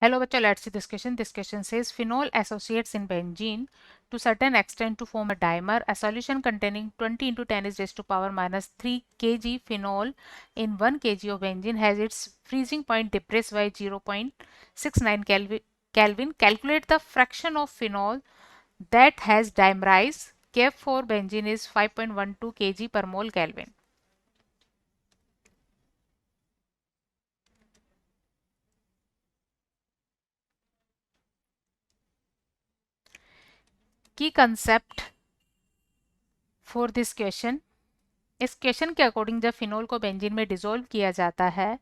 Hello bachcho, let's see this question. This question says phenol associates in benzene to certain extent to form a dimer. A solution containing 20 into 10 is raised to power minus 3 kg phenol in 1 kg of benzene has its freezing point depressed by 0.69 Kelvin. Calculate the fraction of phenol that has dimerized. Kef for benzene is 5.12 kg per mole Kelvin. Key concept for this question. इस question के according जब phenol को benzene में dissolve किया जाता है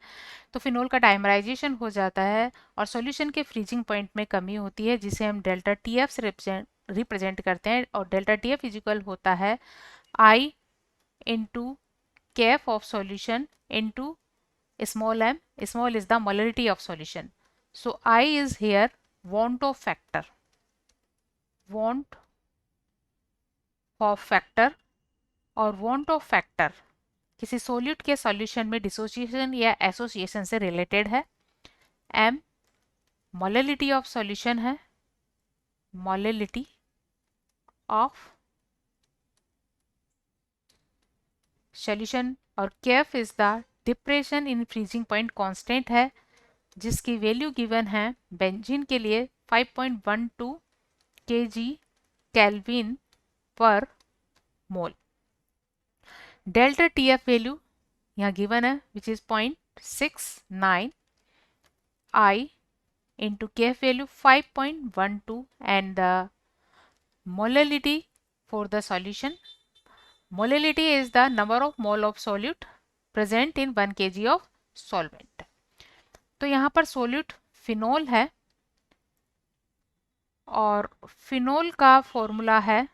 तो phenol का डाइमराइजेशन हो जाता है और सॉल्यूशन के फ्रीजिंग पॉइंट में कमी होती है जिसे हम डेल्टा टी एफ से रिप्रेजेंट करते हैं और डेल्टा टी एफ इजिकल होता है i into Kf of solution into small m. Small is the molarity of solution. So i is here want of factor और want ऑफ फैक्टर किसी solute के solution में dissociation या association से related है. m molarity of solution है, molarity of solution, और kf is the depression in freezing point constant है जिसकी वैल्यू गिवन है बेंजीन के लिए 5.12 kg केल्विन पर मोल. डेल्टा टी एफ वैल्यू यहाँ गिवन है which is 0.69 I into kf value 5.12 and the molality for the solution. Molality is the number of mole of solute present in 1 kg of solvent. तो यहाँ पर solute phenol है और phenol का formula है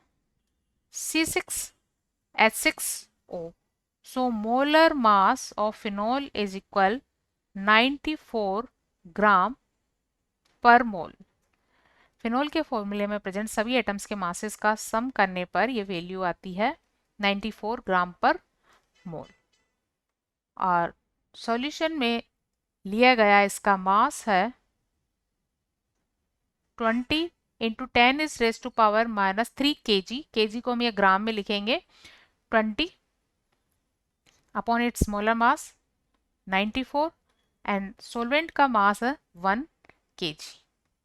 C6H6O. So molar mass of phenol is equal 94 ग्राम पर मोल. Phenol के फॉर्मूले में प्रेजेंट सभी एटम्स के मासेस का सम करने पर ये वैल्यू आती है 94 ग्राम पर मोल. और सॉल्यूशन में लिया गया इसका मास है 20 into 10 is raise to power minus 3 kg. kg को हम ये ग्राम में लिखेंगे. 20 upon its molar mass 94 and solvent का मास है 1 kg.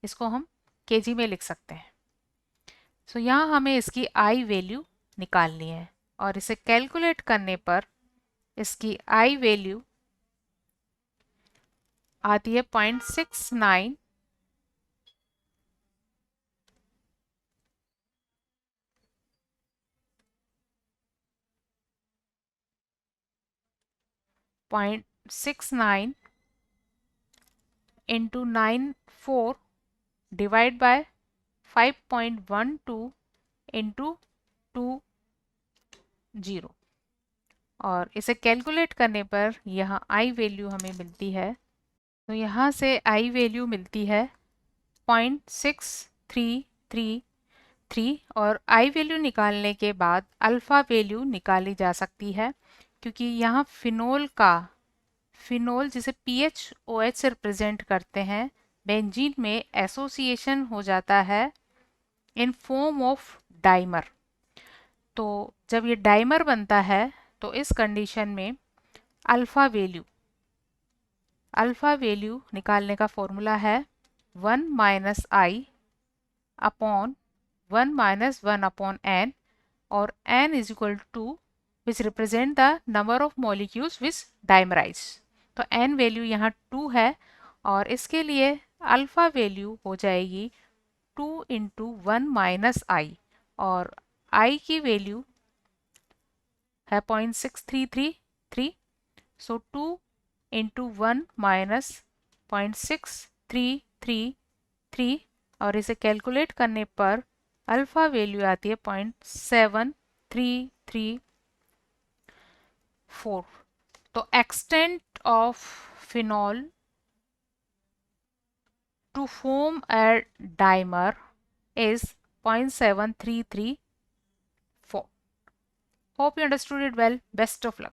इसको हम kg में लिख सकते हैं. सो यहाँ हमें इसकी आई वैल्यू निकालनी है और इसे कैलकुलेट करने पर इसकी आई वैल्यू आती है 0.69 0.69 into 94 divide by 5.12 into 20 और इसे कैलकुलेट करने पर यहाँ आई वैल्यू हमें मिलती है. तो यहाँ से आई वैल्यू मिलती है 0.6333 और आई वैल्यू निकालने के बाद अल्फ़ा वैल्यू निकाली जा सकती है क्योंकि यहाँ फिनोल जिसे PHOH से रिप्रेजेंट करते हैं बेंजीन में एसोसिएशन हो जाता है इन फॉर्म ऑफ डाइमर. तो जब ये डाइमर बनता है तो इस कंडीशन में अल्फ़ा वैल्यू निकालने का फॉर्मूला है 1 minus i upon 1 minus 1 upon n और n is equal to which represent the number of molecules which dimerise. तो n वैल्यू यहाँ 2 है और इसके लिए अल्फ़ा वैल्यू हो जाएगी 2 इंटू 1 माइनस आई और i की वैल्यू है 0.6333. सो 2 इंटू 1 माइनस 0.6333 और इसे कैलकुलेट करने पर अल्फ़ा वैल्यू आती है 0.7334. तो extent of phenol to form a dimer is 0.7334. Hope you understood it well. Best of luck.